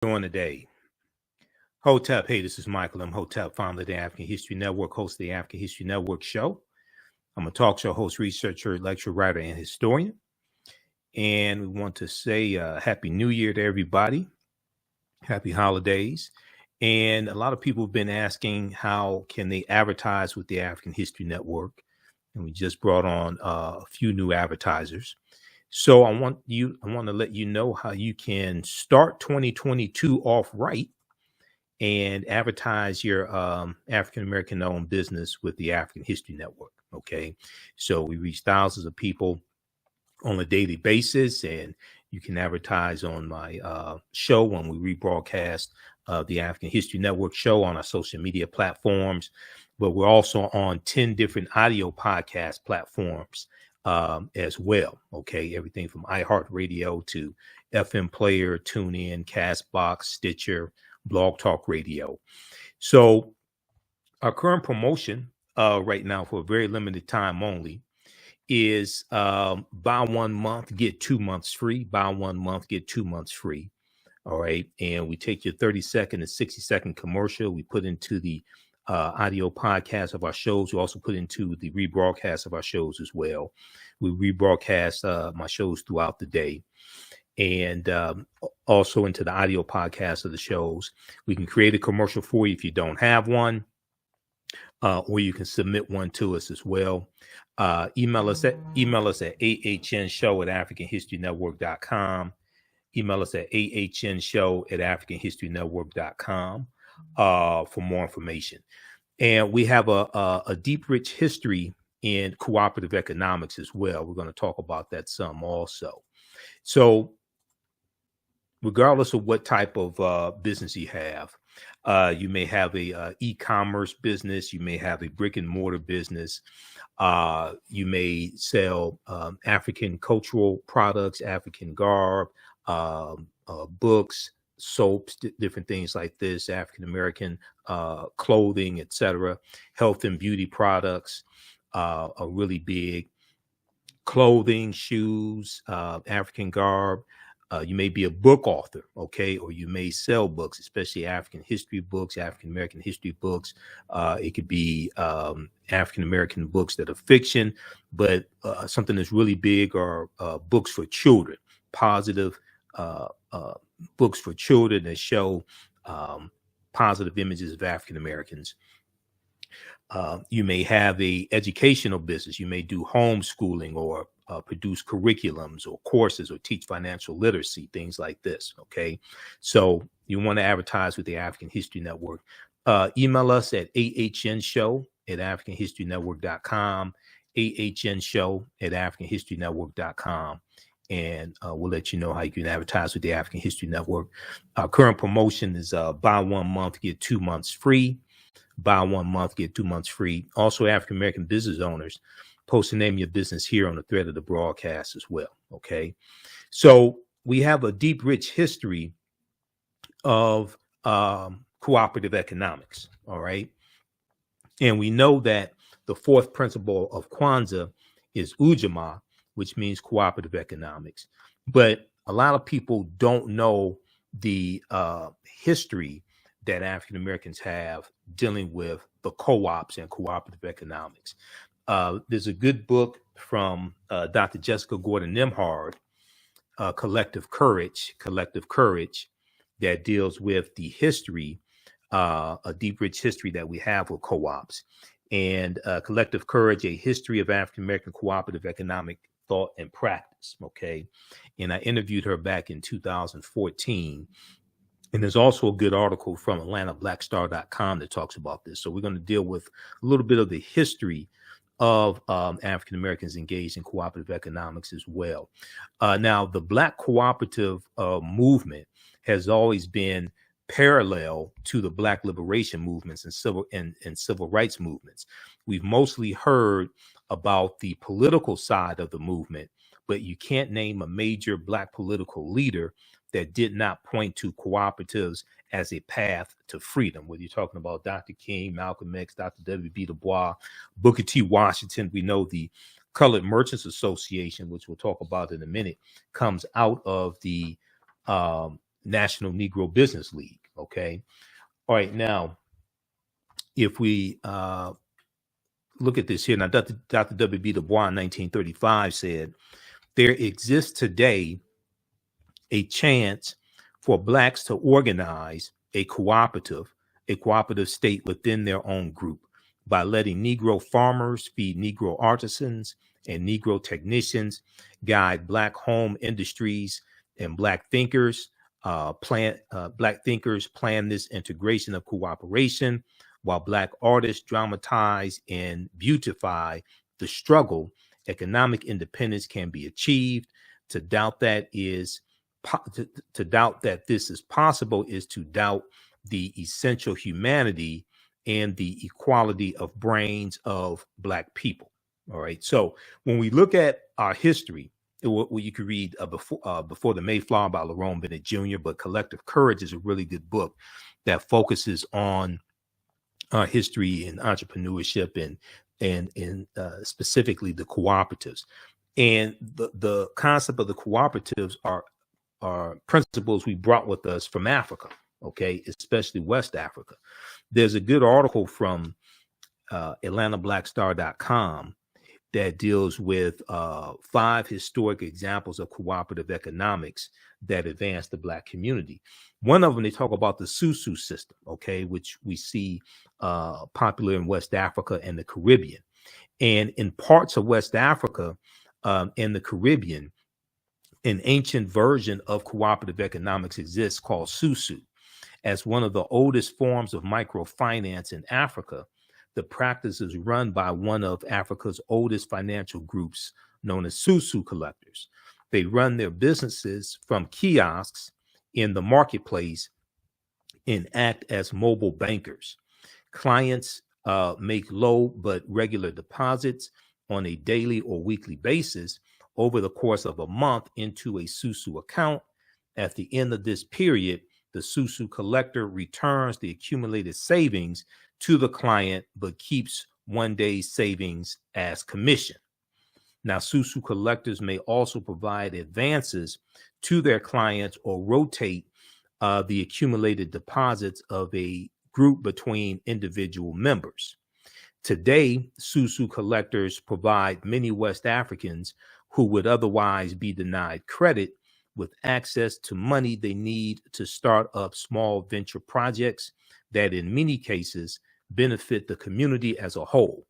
Doing today. Hotep, hey, this is Michael. I'm Hotep, founder of the African History Network, host of the African History Network show. I'm a talk show host, researcher, lecturer, writer, and historian. And we want to say Happy New Year to everybody. Happy holidays. And a lot of people have been asking how can they advertise with the African History Network. And we just brought on a few new advertisers. So I want to let you know how you can start 2022 off right and advertise your African American owned business with the African History Network. Okay. So we reach thousands of people on a daily basis, and you can advertise on my show when we rebroadcast the African History Network show on our social media platforms. But we're also on 10 different audio podcast platforms as well. Okay. Everything from iHeartRadio to FM Player, TuneIn, Castbox, Stitcher, Blog Talk Radio. So our current promotion right now for a very limited time only is buy 1 month, get 2 months free. Buy 1 month, get 2 months free. All right. And we take your 30-second and 60-second commercial. We put into the audio podcast of our shows. We also put into the rebroadcast of our shows as well. We rebroadcast my shows throughout the day. And also into the audio podcast of the shows. We can create a commercial for you if you don't have one, or you can submit one to us as well. Email us at ahnshow@africanhistorynetwork.com. Email us at ahnshow@africanhistorynetwork.com for more information. And we have a deep, rich history in cooperative economics as well. We're going to talk about that some also. So regardless of what type of business you have, you may have a e-commerce business, you may have a brick and mortar business, you may sell African cultural products, African garb, books, soaps, different things like this, African American clothing, etc. Health and beauty products are really big. Clothing, shoes, African garb. You may be a book author, okay, or you may sell books, especially African history books, African American history books. It could be African American books that are fiction, but something that's really big are books for children, positive books for children that show positive images of African Americans. You may have a educational business. You may do homeschooling or produce curriculums or courses or teach financial literacy, things like this. Okay. So you want to advertise with the African History Network. Email us at ahnshow@africanhistorynetwork.com, ahnshow@africanhistorynetwork.com. And we'll let you know how you can advertise with the African History Network. Our current promotion is buy 1 month, get 2 months free. Buy 1 month, get 2 months free. Also, African American business owners, post the name of your business here on the thread of the broadcast as well. Okay. So we have a deep, rich history of cooperative economics. All right. And we know that the fourth principle of Kwanzaa is Ujamaa, which means cooperative economics. But a lot of people don't know the history that African Americans have dealing with the co-ops and cooperative economics. There's a good book from Dr. Jessica Gordon Nimhard, Collective Courage, that deals with the history, a deep, rich history that we have with co-ops. And Collective Courage, a history of African American cooperative economic thought and practice. Okay. And I interviewed her back in 2014. And there's also a good article from AtlantaBlackStar.com that talks about this. So we're going to deal with a little bit of the history of African Americans engaged in cooperative economics as well. Now, the Black cooperative movement has always been parallel to the Black liberation movements and civil rights movements. We've mostly heard about the political side of the movement, but you can't name a major Black political leader that did not point to cooperatives as a path to freedom. Whether you're talking about Dr. King, Malcolm X, Dr. W.B. Du Bois, Booker T. Washington, we know the Colored Merchants Association, which we'll talk about in a minute, comes out of the National Negro Business League. Okay. All right. Now, if we look at this here, now Dr. W.B. Du Bois in 1935 said, there exists today a chance for blacks to organize a cooperative state within their own group by letting Negro farmers feed Negro artisans and Negro technicians, guide black home industries, and black thinkers plan this integration of cooperation, while black artists dramatize and beautify the struggle. Economic independence can be achieved. To doubt that this is possible is to doubt the essential humanity and the equality of brains of black people. All right. So when we look at our history, you could read Before the Mayflower by Lerone Bennett Jr., but Collective Courage is a really good book that focuses on history and entrepreneurship and specifically the cooperatives. And the concept of the cooperatives are principles we brought with us from Africa, okay, especially West Africa. There's a good article from AtlantaBlackStar.com that deals with 5 historic examples of cooperative economics that advance the black community. One of them, they talk about the Susu system, okay, which we see popular in West Africa and the Caribbean. And in parts of West Africa and the Caribbean, an ancient version of cooperative economics exists called Susu. As one of the oldest forms of microfinance in Africa, the practice is run by one of Africa's oldest financial groups, known as Susu collectors. They run their businesses from kiosks in the marketplace and act as mobile bankers. Clients make low but regular deposits on a daily or weekly basis over the course of a month into a Susu account. At the end of this period, the Susu collector returns the accumulated savings to the client, but keeps one day's savings as commission. Now, Susu collectors may also provide advances to their clients or rotate the accumulated deposits of a group between individual members. Today, Susu collectors provide many West Africans who would otherwise be denied credit with access to money they need to start up small venture projects that in many cases benefit the community as a whole.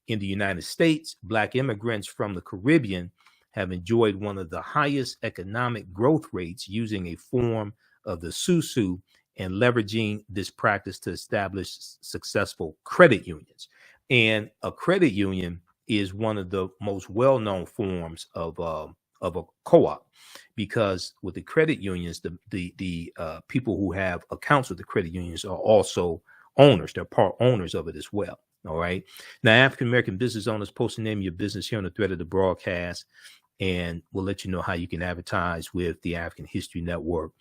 In the United States, Black immigrants from the Caribbean have enjoyed one of the highest economic growth rates using a form of the Susu and leveraging this practice to establish successful credit unions. And a credit union is one of the most well-known forms of a co-op, because with the credit unions, the people who have accounts with the credit unions are also owners. They're part owners of it as well. All right. Now, African-American business owners, post the name of your business here on the thread of the broadcast, and we'll let you know how you can advertise with the African History Network.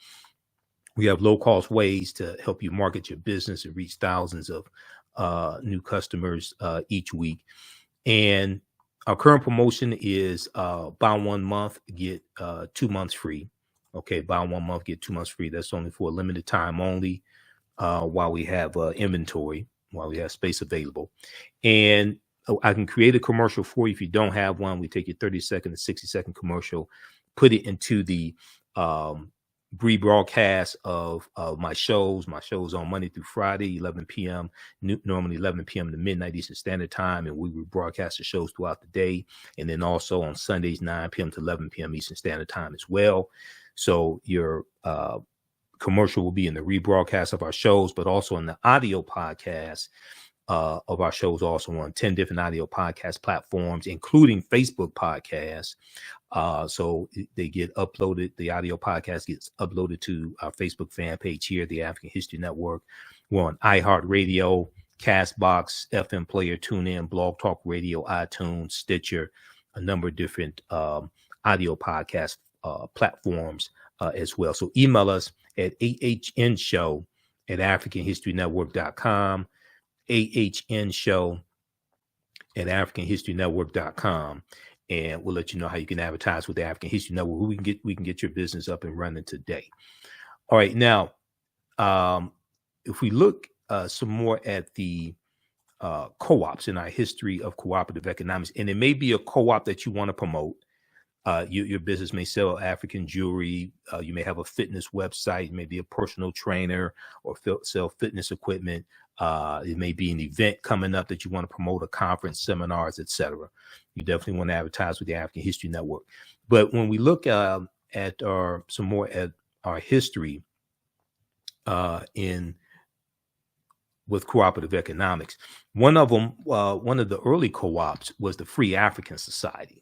We have low-cost ways to help you market your business and reach thousands of new customers each week. And our current promotion is buy 1 month, get 2 months free. Okay, buy 1 month, get 2 months free. That's only for a limited time only while we have inventory, while we have space available. And I can create a commercial for you. If you don't have one, we take your 30-second to 60-second commercial, put it into the rebroadcast of my shows. My shows on Monday through Friday, 11 p.m., normally 11 p.m. to midnight Eastern Standard Time, and we rebroadcast the shows throughout the day. And then also on Sundays, 9 p.m. to 11 p.m. Eastern Standard Time as well. So your commercial will be in the rebroadcast of our shows, but also in the audio podcast of our shows, also on 10 different audio podcast platforms, including Facebook podcasts. So they get uploaded. The audio podcast gets uploaded to our Facebook fan page here, the African History Network. We're on iHeartRadio, Castbox, FM Player, TuneIn, Blog Talk Radio, iTunes, Stitcher, a number of different audio podcast platforms as well. So email us at ahnshow@africanhistorynetwork.com, ahnshow@africanhistorynetwork.com. And we'll let you know how you can advertise with the African History Network. We can get your business up and running today. All right, now if we look some more at the co-ops in our history of cooperative economics, and it may be a co-op that you want to promote. Your business may sell African jewelry. You may have a fitness website, maybe a personal trainer, or sell fitness equipment. It may be an event coming up that you want to promote, a conference, seminars, etc. You definitely want to advertise with the African History Network. But when we look at some more at our history with cooperative economics, one of the early co-ops was the Free African Society.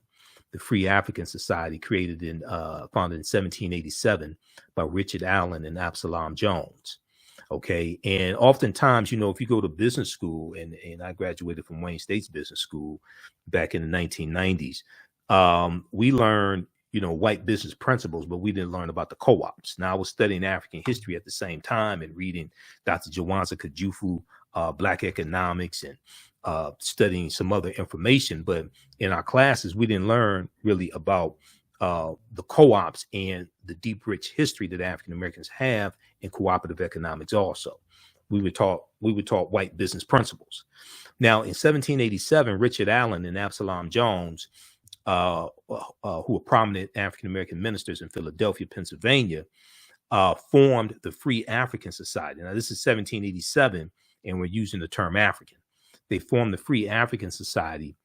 The Free African Society, founded in 1787 by Richard Allen and Absalom Jones. Okay, and oftentimes, if you go to business school, and I graduated from Wayne State's business school back in the 1990s, we learned white business principles, but we didn't learn about the co-ops. Now, I was studying African history at the same time and reading Dr. Jawanza Kajufu, Black Economics, and studying some other information. But in our classes, we didn't learn really about the co-ops and the deep, rich history that African Americans have in cooperative economics. Also, we were taught white business principles. Now, in 1787, Richard Allen and Absalom Jones, who were prominent African American ministers in Philadelphia, Pennsylvania, formed the Free African Society. Now, this is 1787, and we're using the term African. They formed the Free African Society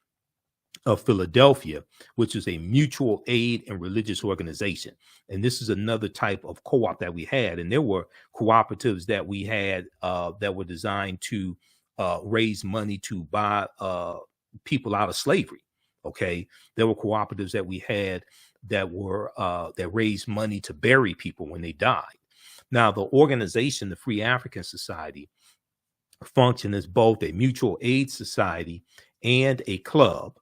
of Philadelphia, which is a mutual aid and religious organization. And this is another type of co-op that we had. And there were cooperatives that we had that were designed to raise money to buy people out of slavery. Okay, there were cooperatives that we had that raised money to bury people when they died. Now, the organization, the Free African Society, functioned as both a mutual aid society and a club,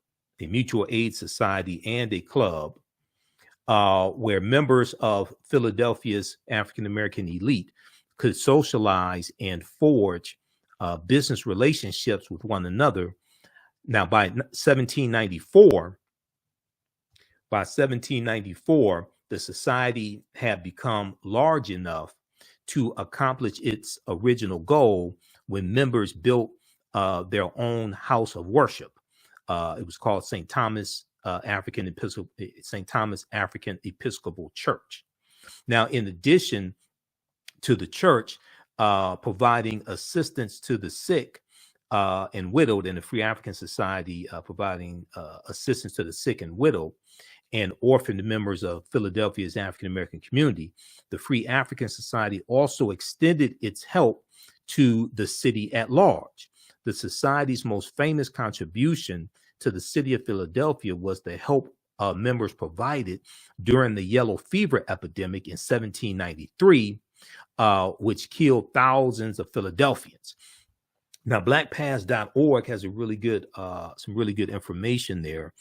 where members of Philadelphia's African American elite could socialize and forge business relationships with one another. Now, by 1794, the society had become large enough to accomplish its original goal when members built their own house of worship. It was called St. Thomas African Episcopal Church. Now, in addition to the church providing assistance to the sick and widowed, and the Free African Society providing assistance to the sick and widowed and orphaned members of Philadelphia's African American community, the Free African Society also extended its help to the city at large. The society's most famous contribution to the city of Philadelphia was the help members provided during the yellow fever epidemic in 1793, which killed thousands of Philadelphians. Now, blackpast.org has some really good information there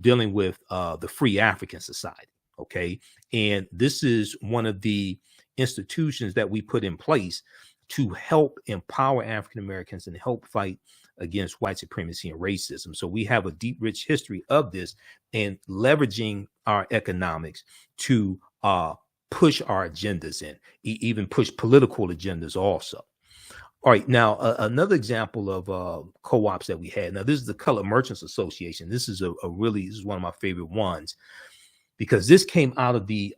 dealing with the Free African Society. Okay, and this is one of the institutions that we put in place to help empower African Americans and help fight against white supremacy and racism. So we have a deep, rich history of this and leveraging our economics to push our agendas and even push political agendas also. All right, now another example of co-ops that we had. Now, this is the Colored Merchants Association. This is this is one of my favorite ones because this came out of the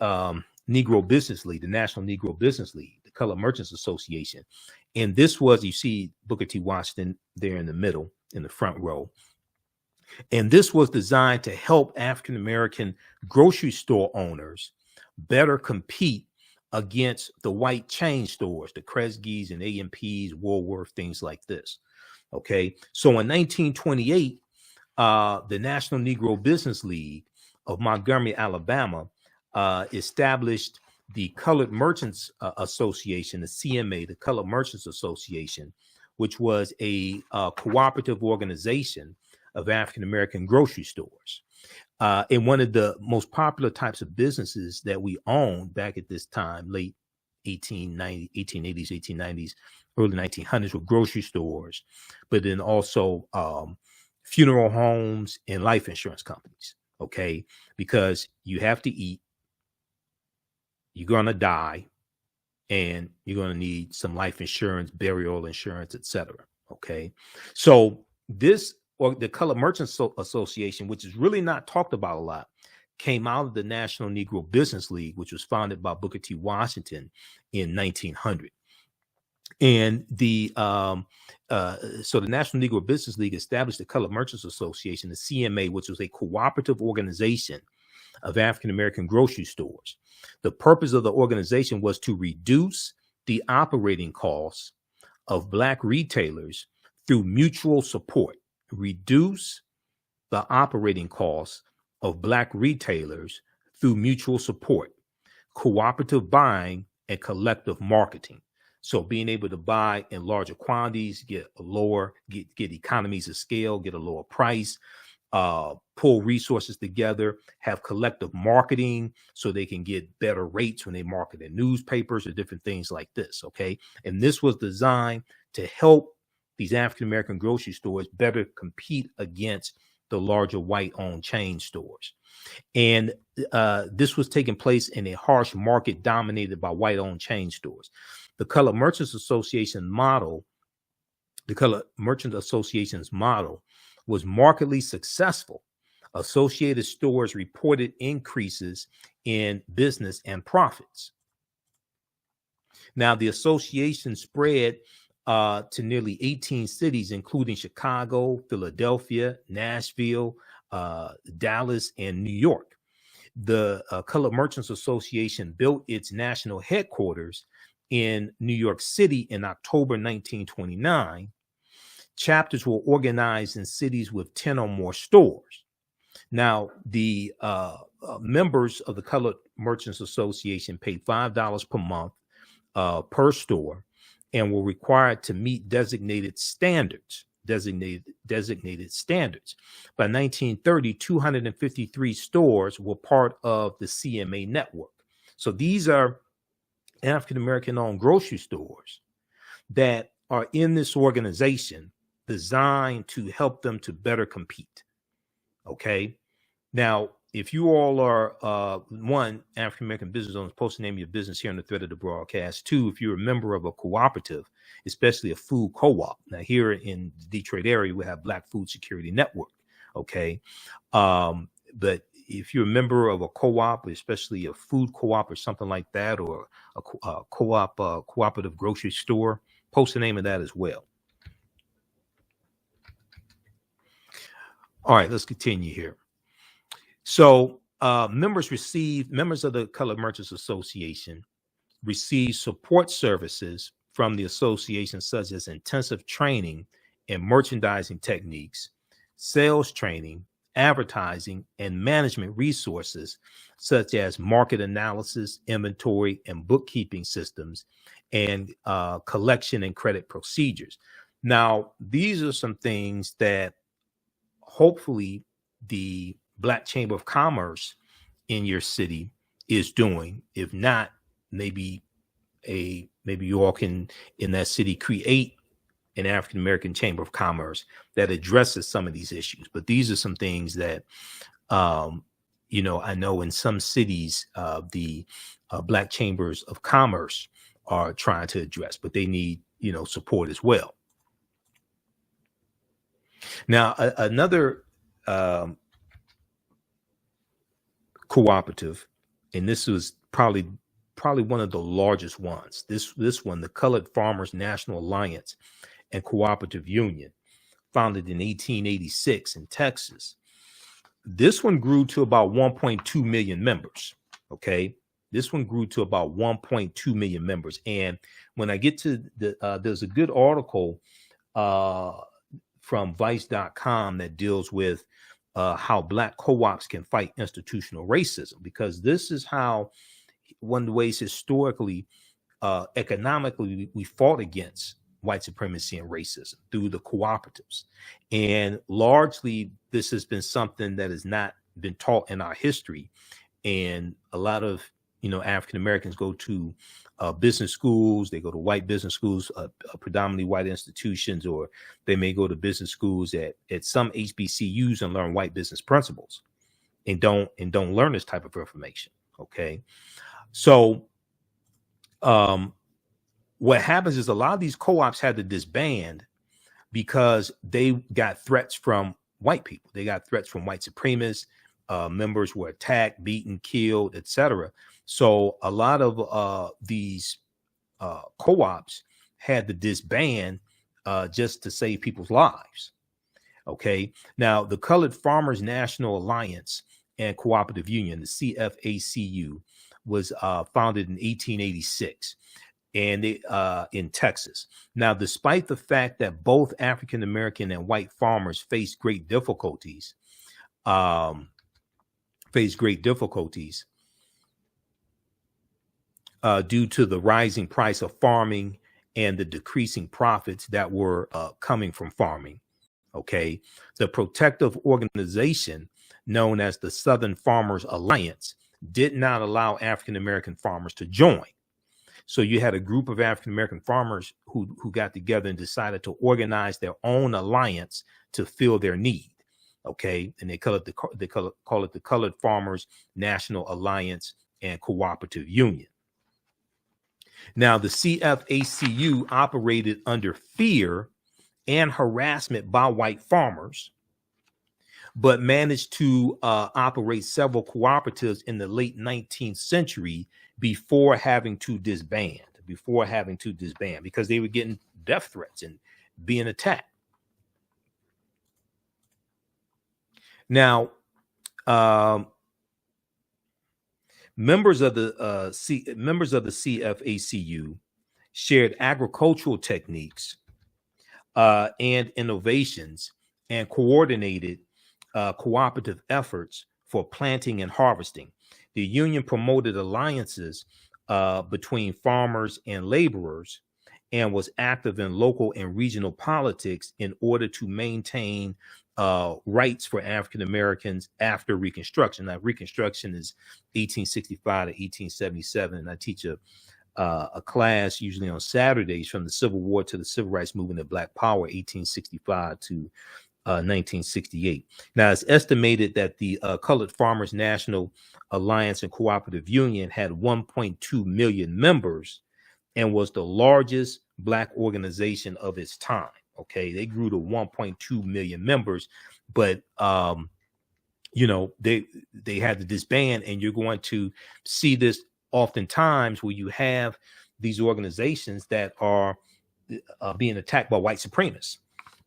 Negro Business League, the National Negro Business League, the Colored Merchants Association. And this was, you see Booker T. Washington there in the middle, in the front row. And this was designed to help African American grocery store owners better compete against the white chain stores, the Kresge's and A&P's, Woolworth, things like this. Okay, so in 1928, the National Negro Business League of Montgomery, Alabama, established the Colored Merchants Association, the CMA, the Colored Merchants Association, which was a cooperative organization of African American grocery stores. And one of the most popular types of businesses that we owned back at this time, late 1880s, 1890s, early 1900s, were grocery stores, but then also funeral homes and life insurance companies. Okay, because you have to eat, you're gonna die, and you're going to need some life insurance, burial insurance, etc. Okay, so this, or the Colored Merchants Association, which is really not talked about a lot, came out of the National Negro Business League, which was founded by Booker T. Washington in 1900. And so the National Negro Business League established the Colored Merchants Association, the CMA, which was a cooperative organization of African American grocery stores. The purpose of the organization was to reduce the operating costs of Black retailers through mutual support. Reduce the operating costs of Black retailers through mutual support, cooperative buying, and collective marketing. So being able to buy in larger quantities, get economies of scale, get a lower price, pull resources together, have collective marketing so they can get better rates when they market in newspapers or different things like this. Okay. And this was designed to help these African-American grocery stores better compete against the larger white-owned chain stores. And this was taking place in a harsh market dominated by white-owned chain stores. The Colored Merchants Association model, the Colored Merchant Association's model, was markedly successful. Associated stores reported increases in business and profits. Now, the association spread to nearly 18 cities, including Chicago, Philadelphia, Nashville, Dallas, and New York. The Colored Merchants Association built its national headquarters in New York City in October 1929. Chapters were organized in cities with 10 or more stores. Now, the members of the Colored Merchants Association paid $5 per month per store and were required to meet designated standards. By 1930, 253 stores were part of the CMA network. So these are African-American owned grocery stores that are in this organization designed to help them to better compete. Okay. Now, if you all are one, African-American business owners, post the name of your business here on the thread of the broadcast. Two, if you're a member of a cooperative, especially a food co-op. Now, here in the Detroit area, we have Black Food Security Network. Okay. But if you're a member of a co-op, especially a food co-op or something like that, or a co-op, cooperative grocery store, post the name of that as well. All right, let's continue here. So members of the Colored Merchants Association receive support services from the association, such as intensive training in merchandising techniques, sales training, advertising, and management resources, such as market analysis, inventory, and bookkeeping systems, and collection and credit procedures. Now, these are some things that hopefully the Black Chamber of Commerce in your city is doing. If not, maybe you all can in that city create an African American Chamber of Commerce that addresses some of these issues. But these are some things that I know in some cities the Black Chambers of Commerce are trying to address, but they need support as well. Now, another cooperative, and this was probably one of the largest ones. This one, the Colored Farmers National Alliance and Cooperative Union, founded in 1886 in Texas. This one grew to about 1.2 million members. Okay, this one grew to about 1.2 million members. And when I get to there's a good article from Vice.com that deals with how Black co-ops can fight institutional racism, because this is how one of the ways historically, economically, we fought against white supremacy and racism through the cooperatives. And largely, this has been something that has not been taught in our history. And a lot of, African Americans go to business schools, they go to white business schools, predominantly white institutions, or they may go to business schools at some HBCUs and learn white business principles and don't learn this type of information. Okay. So what happens is a lot of these co-ops had to disband because they got threats from white people. They got threats from white supremacists. Members were attacked, beaten, killed, etc. So a lot of these co-ops had to disband just to save people's lives. Okay. Now, the Colored Farmers National Alliance and Cooperative Union, the CFACU, was founded in 1886 and in Texas. Now, despite the fact that both African American and white farmers faced great difficulties, due to the rising price of farming and the decreasing profits that were coming from farming. Okay, the protective organization known as the Southern Farmers Alliance did not allow African American farmers to join. So you had a group of African American farmers who got together and decided to organize their own alliance to fill their need. Okay, and they call it the Colored Farmers National Alliance and Cooperative Union. Now, the CFACU operated under fear and harassment by white farmers, but managed to operate several cooperatives in the late 19th century before having to disband, because they were getting death threats and being attacked. Now, members of the CFACU shared agricultural techniques and innovations and coordinated cooperative efforts for planting and harvesting. The union promoted alliances between farmers and laborers and was active in local and regional politics in order to maintain rights for African Americans after Reconstruction. Now, Reconstruction is 1865 to 1877, and I teach a class usually on Saturdays from the Civil War to the Civil Rights Movement of Black Power, 1865 to 1968. Now, it's estimated that the Colored Farmers National Alliance and Cooperative Union had 1.2 million members and was the largest Black organization of its time. Okay, they grew to 1.2 million members, but you know, they had to disband, and you're going to see this oftentimes where you have these organizations that are being attacked by white supremacists.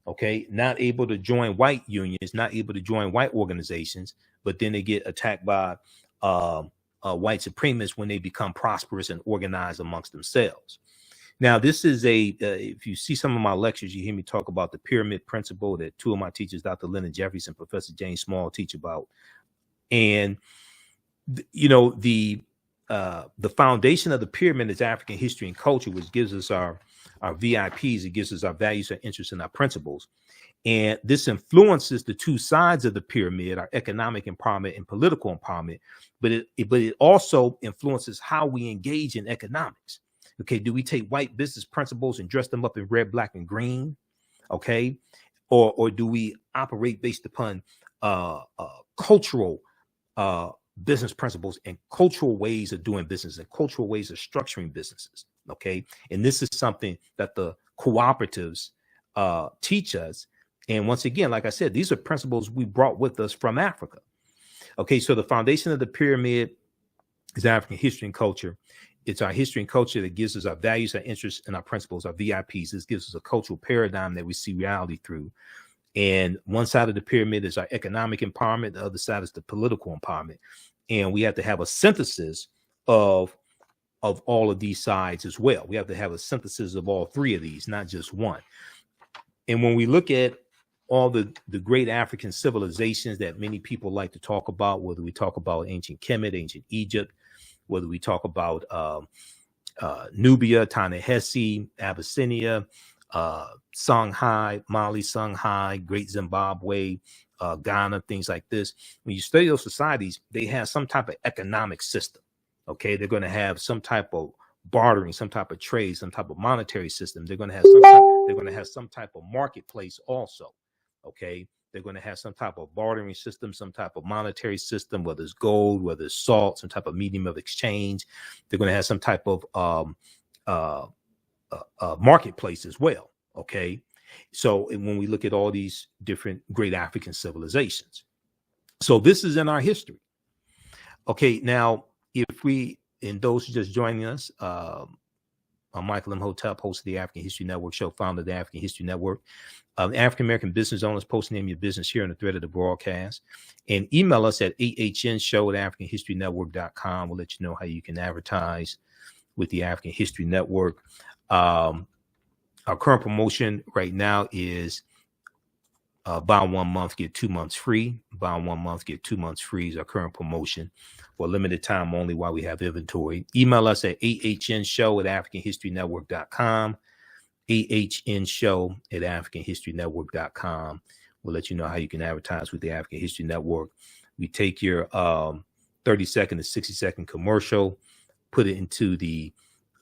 Okay, not able to join white unions, not able to join white organizations, but then they get attacked by white supremacists when they become prosperous and organized amongst themselves. Now, this is if you see some of my lectures, you hear me talk about the pyramid principle that two of my teachers, Dr. Leonard Jeffries and Professor James Small, teach about. And, you know, the foundation of the pyramid is African history and culture, which gives us our VIPs. It gives us our values, our interests, and our principles. And this influences the two sides of the pyramid, our economic empowerment and political empowerment, but it also influences how we engage in economics. Okay, do we take white business principles and dress them up in red, black, and green? Okay, or do we operate based upon cultural business principles and cultural ways of doing business and cultural ways of structuring businesses? Okay, and this is something that the cooperatives teach us. And once again, like I said, these are principles we brought with us from Africa. Okay, so the foundation of the pyramid is African history and culture. It's our history and culture that gives us our values, our interests, and our principles, our VIPs. This gives us a cultural paradigm that we see reality through. And one side of the pyramid is our economic empowerment. The other side is the political empowerment. And we have to have a synthesis of all of these sides as well. We have to have a synthesis of all three of these, not just one. And when we look at all the great African civilizations that many people like to talk about, whether we talk about ancient Kemet, ancient Egypt, whether we talk about Nubia, Ta-Nehisi, Abyssinia, Songhai, Mali, Songhai, Great Zimbabwe, Ghana, things like this. When you study those societies, they have some type of economic system. Okay, they're going to have some type of bartering, some type of trade, some type of monetary system. They're going to have some type of marketplace also. Okay, they're going to have some type of bartering system, some type of monetary system, whether it's gold, whether it's salt, some type of medium of exchange. They're going to have some type of marketplace as well. Okay. So when we look at all these different great African civilizations, so this is in our history. Okay. Now, if we, and those who just joining us, I'm Michael Imhotep, host of the African History Network show, founder of the African History Network. African American business owners, post name your business here in the thread of the broadcast, and email us at ahnshow@africanhistorynetwork.com. We'll let you know how you can advertise with the African History Network. Our current promotion right now is buy 1 month, get 2 months free. Buy 1 month, get 2 months free is our current promotion for limited time only while we have inventory. Email us at ahnshow@africanhistorynetwork.com. ahnshow@africanhistorynetwork.com. We'll let you know how you can advertise with the African History Network. We take your 30-second to 60-second commercial, put it into the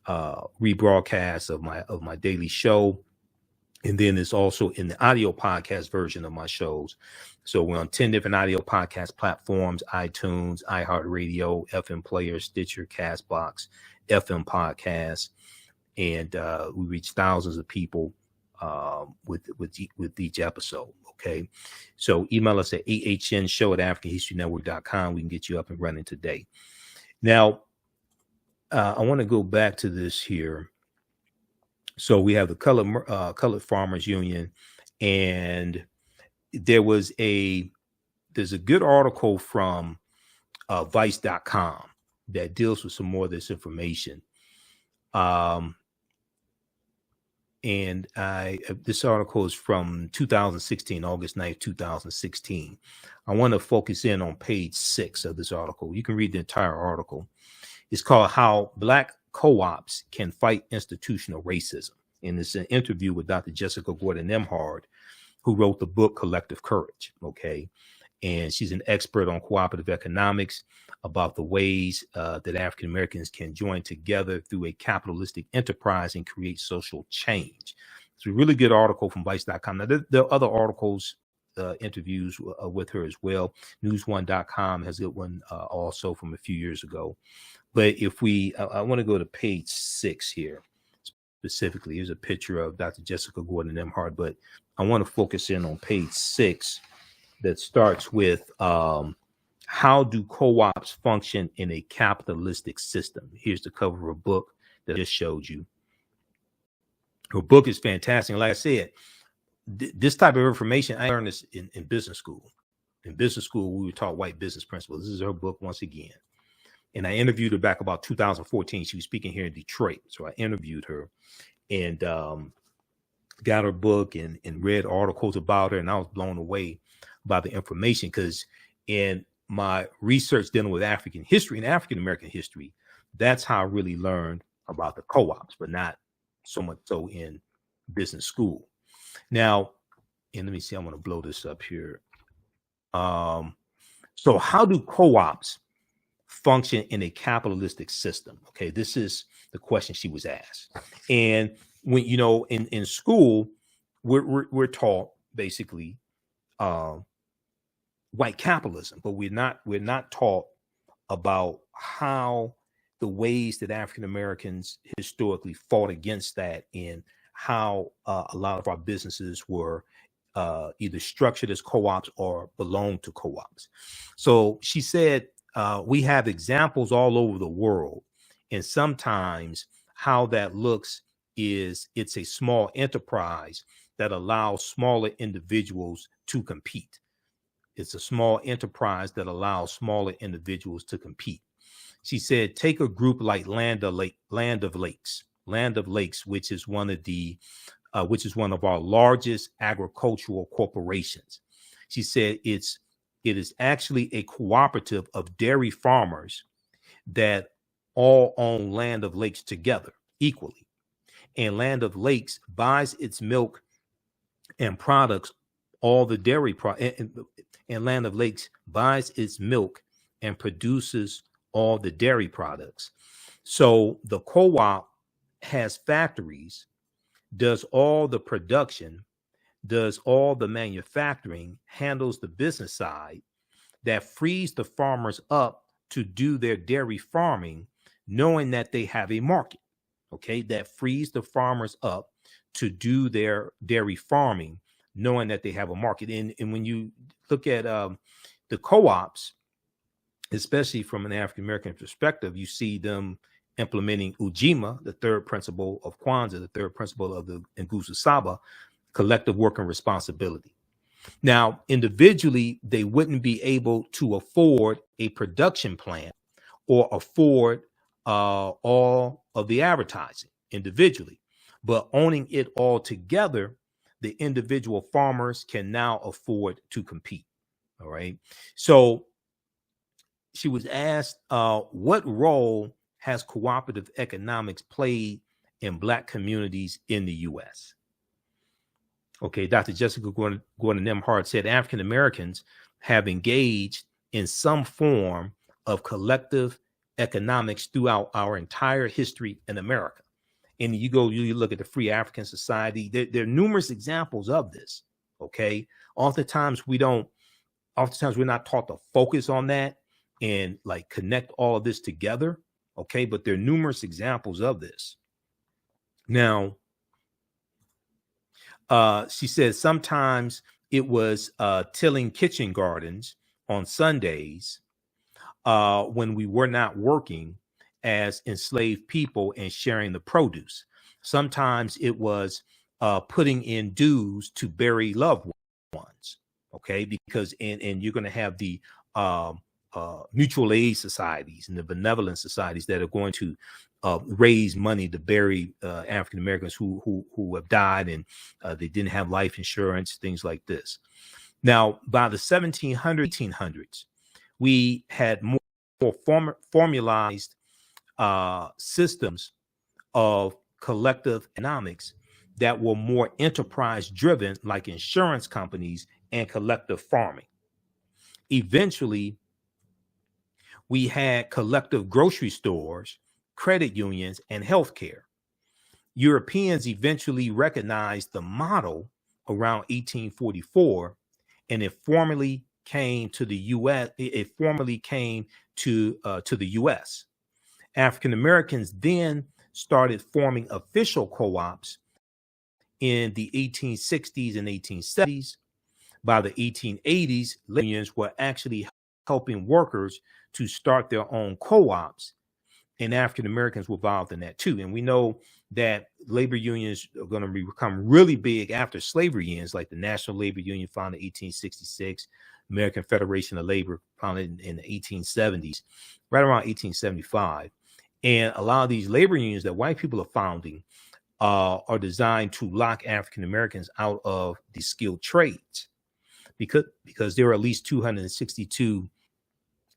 rebroadcast of my daily show. And then it's also in the audio podcast version of my shows. So we're on 10 different audio podcast platforms: iTunes, iHeartRadio, FM Player, Stitcher, Castbox, FM Podcasts. And we reach thousands of people with each episode. Okay. So email us at ahnshow@africanhistorynetwork.com. We can get you up and running today. Now, I want to go back to this here. So we have the Colored Farmers Union, and there's a good article from Vice.com that deals with some more of this information. And this article is from 2016, August 9th, 2016. I want to focus in on page 6 of this article. You can read the entire article. It's called How Black Co-ops Can Fight Institutional Racism. And it's an interview with Dr. Jessica Gordon-Nembhard, who wrote the book Collective Courage. Okay. And she's an expert on cooperative economics, about the ways that African Americans can join together through a capitalistic enterprise and create social change. It's a really good article from Vice.com. Now, there are other articles, interviews with her as well. News1.com has a good one also from a few years ago. But if I want to go to page 6 here specifically. Here's a picture of Dr. Jessica Gordon-Nembhard, but I want to focus in on page 6 that starts with how do co-ops function in a capitalistic system? Here's the cover of a book that I just showed you. Her book is fantastic. Like I said, this type of information, I learned this in business school. In business school, we were taught white business principles. This is her book once again. And I interviewed her back about 2014. She was speaking here in Detroit. So I interviewed her and got her book and read articles about her. And I was blown away by the information, because in my research dealing with African history and African American history, that's how I really learned about the co-ops, but not so much so in business school. Now, and let me see, I want to blow this up here. So how do co-ops function in a capitalistic system? Okay, this is the question she was asked. And when, you know, in school, we're taught basically white capitalism, but we're not taught about how the ways that African Americans historically fought against that, and how a lot of our businesses were either structured as co-ops or belonged to co-ops. So she said, we have examples all over the world, and sometimes how that looks is it's a small enterprise that allows smaller individuals to compete. It's a small enterprise that allows smaller individuals to compete. She said, take a group like Land of Lakes, which is one of our largest agricultural corporations. She said it is actually a cooperative of dairy farmers that all own Land of Lakes together equally. And Land of Lakes buys its milk and products, all the dairy and Land of Lakes buys its milk and produces all the dairy products. So the co-op has factories, does all the production, does all the manufacturing, handles the business side, that frees the farmers up to do their dairy farming, knowing that they have a market. okay, that frees the farmers up to do their dairy farming, knowing that they have a market. And when you look at the co-ops, especially from an African American perspective, you see them implementing Ujima, the third principle of Kwanzaa, the third principle of the Nguzo Saba, collective working responsibility. Now, individually, they wouldn't be able to afford a production plant or afford all of the advertising individually, but owning it all together, the individual farmers can now afford to compete. All right. So she was asked, what role has cooperative economics played in Black communities in the U.S.? Okay, Dr. Jessica Gordon Nemhard said African Americans have engaged in some form of collective economics throughout our entire history in America. And you look at the Free African Society, there are numerous examples of this. Okay, oftentimes we're not taught to focus on that and like connect all of this together. Okay, but there are numerous examples of this. Now, she says sometimes it was tilling kitchen gardens on Sundays when we were not working as enslaved people and sharing the produce. Sometimes it was putting in dues to bury loved ones. Okay, because and you're going to have the mutual aid societies and the benevolent societies that are going to raise money to bury African Americans who have died and they didn't have life insurance, things like this. Now, by the 1700s, 1800s, we had more formalized systems of collective economics that were more enterprise driven, like insurance companies and collective farming. Eventually, we had collective grocery stores, credit unions, and healthcare. Europeans eventually recognized the model around 1844, and it formally came to the U.S. It formally came to the U.S. African Americans then started forming official co-ops in the 1860s and 1870s. By the 1880s, labor unions were actually helping workers to start their own co-ops, and African Americans were involved in that too. And we know that labor unions are going to become really big after slavery ends, like the National Labor Union founded in 1866, American Federation of Labor founded in the 1870s, right around 1875. And a lot of these labor unions that white people are founding are designed to lock African Americans out of the skilled trades, because there are at least 262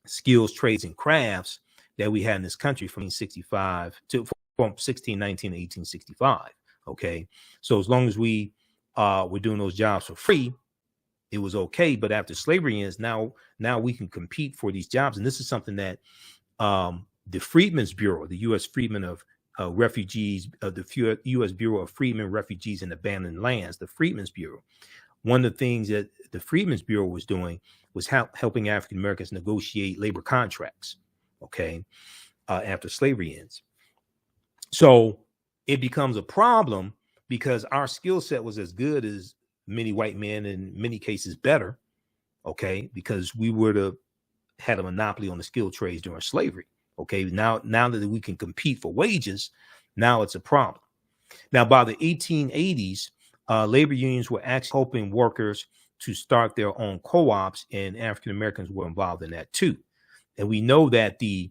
skills, trades, and crafts that we had in this country from 1619 to 1865. Okay, so as long as we were doing those jobs for free, it was okay. But after slavery ends, now we can compete for these jobs, and this is something that the Freedmen's Bureau, the U.S. Freedmen of Refugees, the U.S. Bureau of Freedmen, Refugees, and Abandoned Lands, the Freedmen's Bureau. One of the things that the Freedmen's Bureau was doing was helping African Americans negotiate labor contracts, okay, after slavery ends. So it becomes a problem because our skill set was as good as many white men, in many cases better, okay, because we would have had a monopoly on the skilled trades during slavery. Okay, now that we can compete for wages, now it's a problem. Now, by the 1880s, labor unions were actually helping workers to start their own co-ops, and African Americans were involved in that too. And we know that the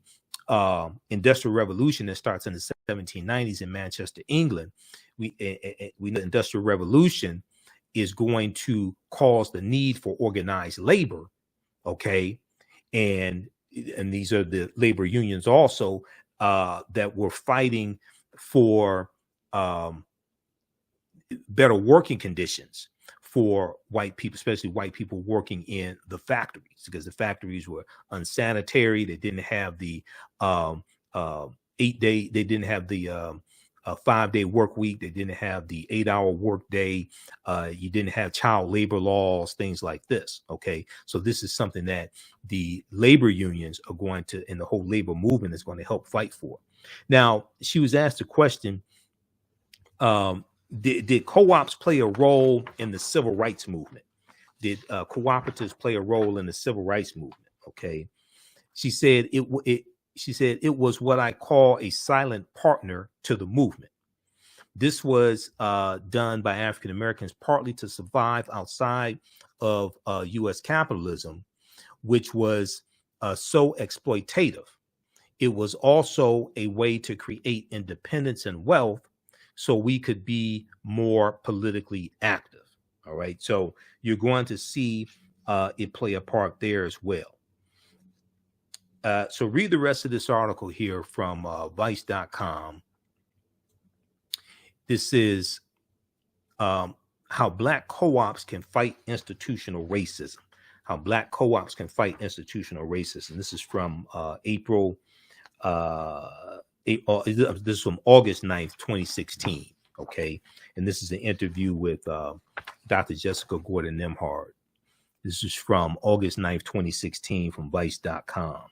Industrial Revolution that starts in the 1790s in Manchester, England, we know the Industrial Revolution is going to cause the need for organized labor. Okay, and these are the labor unions also that were fighting for better working conditions for white people, especially white people working in the factories, because the factories were unsanitary. They didn't have the 8-day, they didn't have the 5-day work week. They didn't have the 8-hour work day. You didn't have child labor laws, things like this. Okay, so this is something that the labor unions are going to, and the whole labor movement is going to help fight for. Now, she was asked a question, did co-ops play a role in the civil rights movement? Did cooperatives play a role in the civil rights movement? Okay. She said it was what I call a silent partner to the movement. This was done by African Americans partly to survive outside of U.S. capitalism, which was so exploitative. It was also a way to create independence and wealth so we could be more politically active. All right. So you're going to see it play a part there as well. So read the rest of this article here from vice.com. This is how Black co-ops can fight institutional racism. How Black co-ops can fight institutional racism. This is from April. This is from August 9th, 2016. Okay. And this is an interview with Dr. Jessica Gordon Nemhard. This is from August 9th, 2016 from vice.com.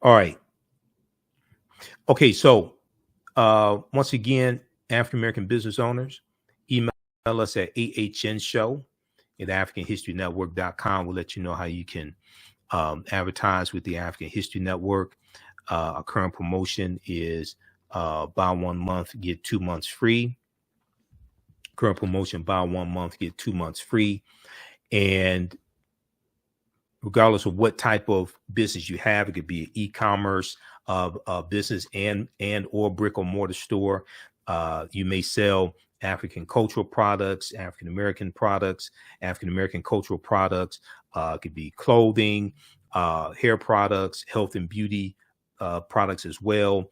All right. Okay. So once again, African-American business owners, email us at ahnshow@africanhistorynetwork.com. We'll let you know how you can advertise with the African History Network. Our current promotion is buy 1 month, get 2 months free. Current promotion, buy 1 month, get 2 months free. And regardless of what type of business you have, it could be an e-commerce business and or brick or mortar store. You may sell African cultural products, African American products, African American cultural products. It could be clothing, hair products, health and beauty products as well,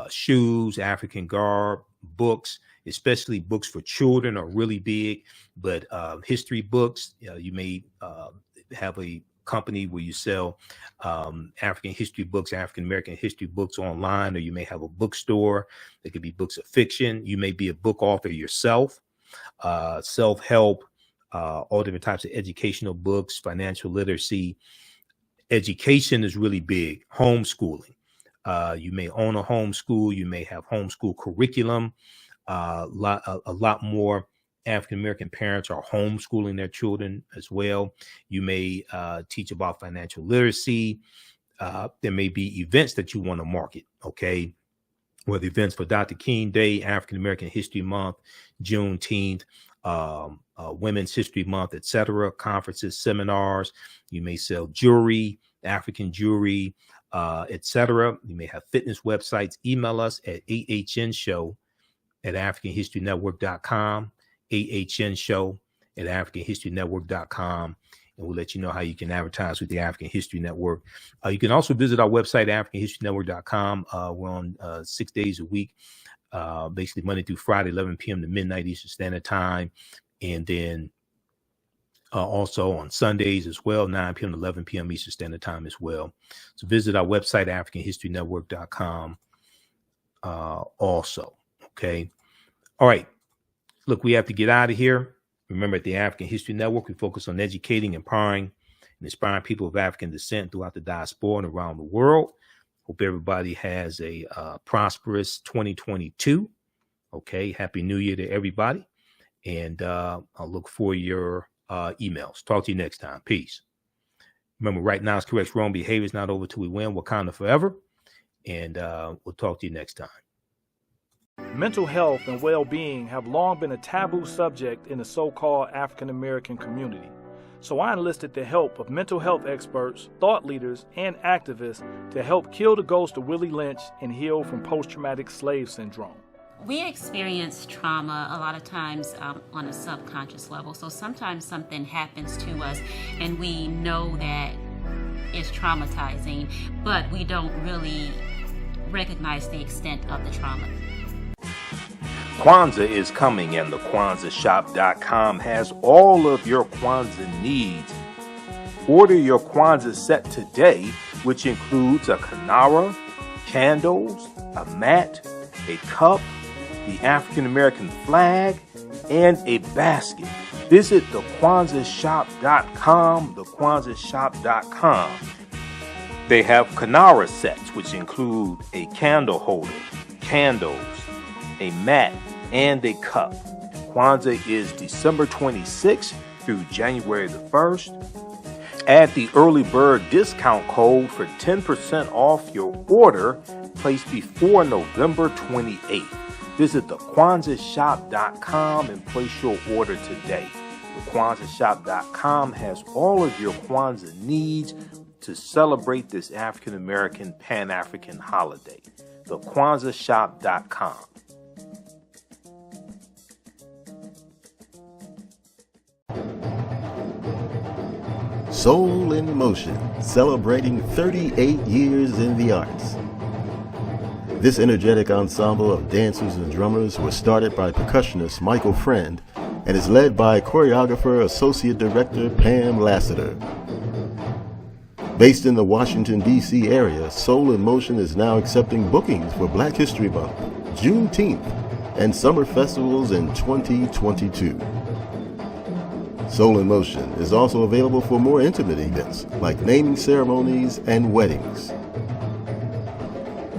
shoes, African garb, books, especially books for children are really big, but history books, you may have a company where you sell African history books, African American history books online, or you may have a bookstore. There could be books of fiction. You may be a book author yourself, self-help, all different types of educational books, financial literacy. Education is really big. Homeschooling. You may own a homeschool. You may have homeschool curriculum. A lot more African-American parents are homeschooling their children as well. You may teach about financial literacy. There may be events that you want to market, okay? Whether events for Dr. King Day, African-American History Month, Juneteenth, Women's History Month, etc., conferences, seminars. You may sell jewelry, African jewelry, etc. You may have fitness websites. Email us at ahnshow@africanhistorynetwork.com. ahnshow@africanhistorynetwork.com, and we'll let you know how you can advertise with the African History Network. You can also visit our website, africanhistorynetwork.com. We're on 6 days a week, basically Monday through Friday, 11 p.m. to midnight Eastern Standard Time, and then also on Sundays as well, 9 p.m. to 11 p.m. Eastern Standard Time as well. So visit our website, africanhistorynetwork.com also. Okay. All right. Look, we have to get out of here. Remember, at the African History Network, we focus on educating, empowering, and inspiring people of African descent throughout the diaspora and around the world. Hope everybody has a prosperous 2022. Okay. Happy New Year to everybody. And I'll look for your emails. Talk to you next time. Peace. Remember, right now is correct. Wrong behavior is not over till we win. Wakanda forever. And we'll talk to you next time. Mental health and well-being have long been a taboo subject in the so-called African American community. So I enlisted the help of mental health experts, thought leaders, and activists to help kill the ghost of Willie Lynch and heal from post-traumatic slave syndrome. We experience trauma a lot of times on a subconscious level. So sometimes something happens to us and we know that it's traumatizing, but we don't really recognize the extent of the trauma. Kwanzaa is coming, and the KwanzaaShop.com has all of your Kwanzaa needs. Order your Kwanzaa set today, which includes a kinara, candles, a mat, a cup, the African American flag, and a basket. Visit the KwanzaaShop.com, the KwanzaaShop.com. They have Kanara sets, which include a candle holder, candles, a mat, and a cup. Kwanzaa is December 26th through January the 1st. Add the early bird discount code for 10% off your order placed before November 28th. Visit thekwanzaashop.com and place your order today. Thekwanzaashop.com has all of your Kwanzaa needs to celebrate this African American Pan-African holiday. Thekwanzaashop.com. Soul in Motion, celebrating 38 years in the arts. This energetic ensemble of dancers and drummers was started by percussionist Michael Friend and is led by choreographer Associate Director Pam Lassiter. Based in the Washington, D.C. area, Soul in Motion is now accepting bookings for Black History Month, Juneteenth, and summer festivals in 2022. Soul in Motion is also available for more intimate events like naming ceremonies and weddings.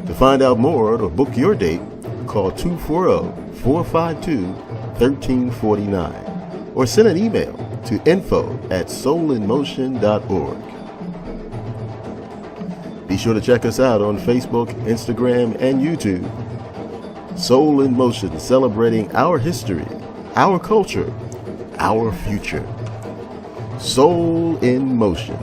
To find out more or to book your date, call 240-452-1349 or send an email to info@soulinmotion.org. Be sure to check us out on Facebook, Instagram, and YouTube. Soul in Motion, celebrating our history, our culture, our future. Soul in Motion.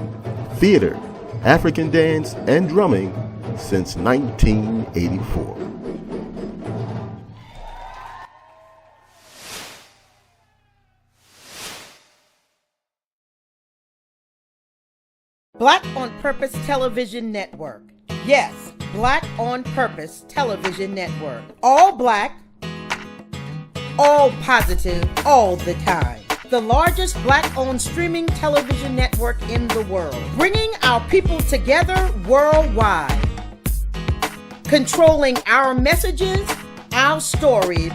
Theater, African dance, and drumming since 1984. Black on Purpose Television Network. Yes, Black on Purpose Television Network. All black, all positive, all the time. The largest Black-owned streaming television network in the world. Bringing our people together worldwide. Controlling our messages, our stories,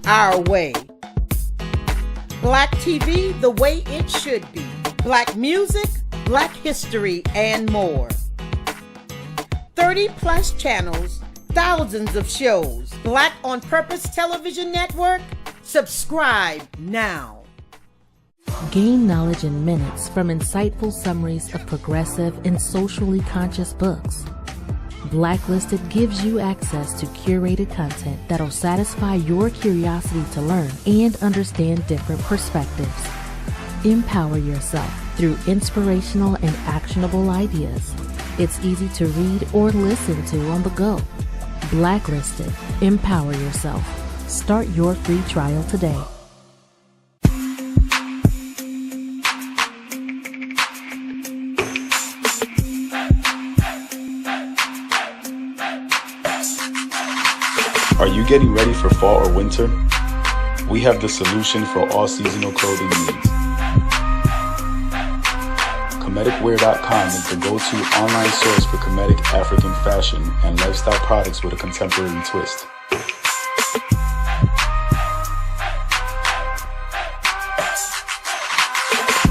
our way. Black TV the way it should be. Black music, Black history, and more. 30 plus channels, thousands of shows. Black on Purpose Television Network. Subscribe now. Gain knowledge in minutes from insightful summaries of progressive and socially conscious books. Blacklisted gives you access to curated content that'll satisfy your curiosity to learn and understand different perspectives. Empower yourself through inspirational and actionable ideas. It's easy to read or listen to on the go. Blacklisted. Empower yourself. Start your free trial today. Are you getting ready for fall or winter? We have the solution for all seasonal clothing needs. Comedicwear.com is the go-to online source for Comedic African fashion and lifestyle products with a contemporary twist.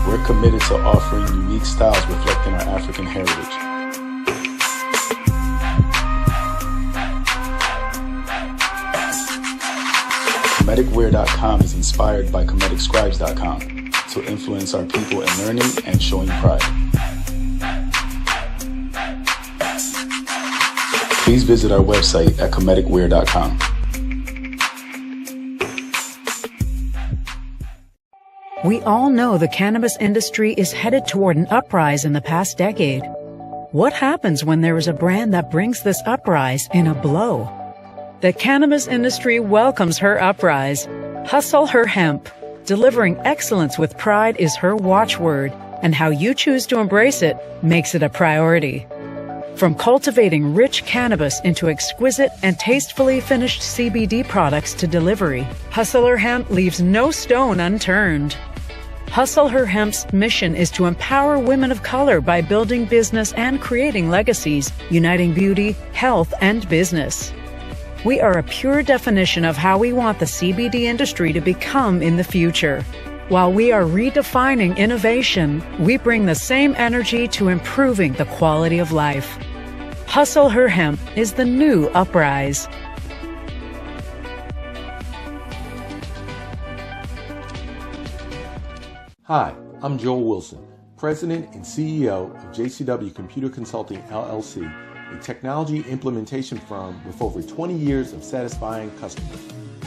We're committed to offering unique styles reflecting our African heritage. Comedicwear.com is inspired by ComedicScribes.com to influence our people in learning and showing pride. Please visit our website at comedicwear.com. We all know the cannabis industry is headed toward an uprise in the past decade. What happens when there is a brand that brings this uprise in a blow? The cannabis industry welcomes her uprise. Hustle her hemp. Delivering excellence with pride is her watchword, and how you choose to embrace it makes it a priority. From cultivating rich cannabis into exquisite and tastefully finished CBD products to delivery, Hustle Her Hemp leaves no stone unturned. Hustle Her Hemp's mission is to empower women of color by building business and creating legacies, uniting beauty, health, and business. We are a pure definition of how we want the CBD industry to become in the future. While we are redefining innovation, we bring the same energy to improving the quality of life. Hustle Her Hemp is the new Uprise. Hi, I'm Joel Wilson, President and CEO of JCW Computer Consulting LLC, a technology implementation firm with over 20 years of satisfying customers.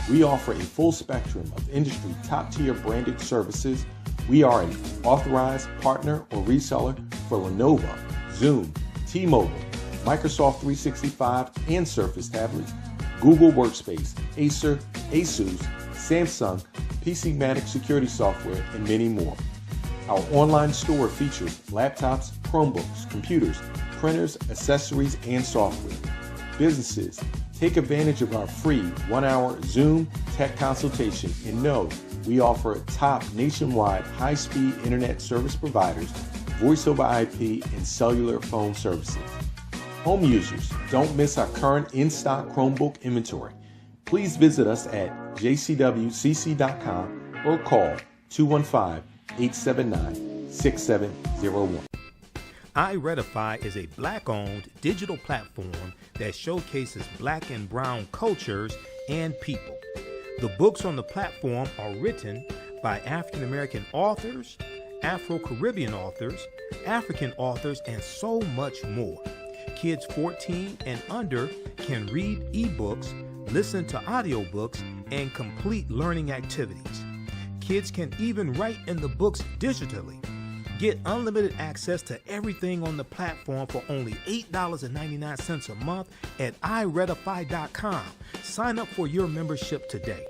We offer a full spectrum of industry top-tier branded services. We are an authorized partner or reseller for Lenovo, Zoom, T-Mobile, Microsoft 365 and Surface tablets, Google Workspace, Acer, Asus, Samsung, PCmatic security software, and many more. Our online store features laptops, Chromebooks, computers, printers, accessories, and software. Businesses, take advantage of our free 1-hour Zoom tech consultation and know we offer top nationwide high-speed internet service providers, voice over IP, and cellular phone services. Home users, don't miss our current in-stock Chromebook inventory. Please visit us at jcwcc.com or call 215-879-6701. iRedify is a Black-owned digital platform that showcases Black and Brown cultures and people. The books on the platform are written by African American authors, Afro-Caribbean authors, African authors, and so much more. Kids 14 and under can read ebooks, listen to audiobooks, and complete learning activities. Kids can even write in the books digitally. Get unlimited access to everything on the platform for only $8.99 a month at iRedify.com. Sign up for your membership today.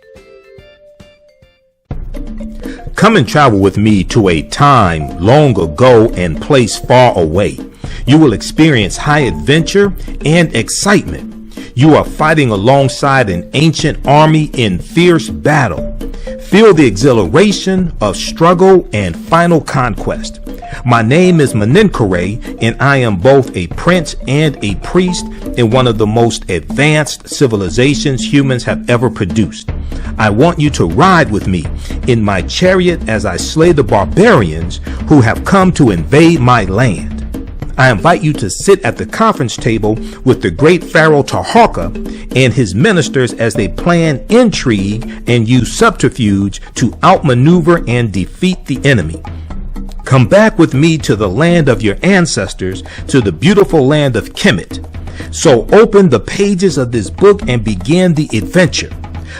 Come and travel with me to a time long ago and place far away. You will experience high adventure and excitement. You are fighting alongside an ancient army in fierce battle. Feel the exhilaration of struggle and final conquest. My name is Meninkere, and I am both a prince and a priest in one of the most advanced civilizations humans have ever produced. I want you to ride with me in my chariot as I slay the barbarians who have come to invade my land. I invite you to sit at the conference table with the great Pharaoh Taharka and his ministers as they plan intrigue and use subterfuge to outmaneuver and defeat the enemy. Come back with me to the land of your ancestors, to the beautiful land of Kemet. So open the pages of this book and begin the adventure.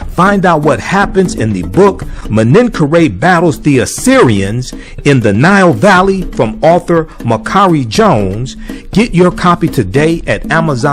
Find out what happens in the book Meninkere Battles the Assyrians in the Nile Valley from author Makari Jones. Get your copy today at Amazon.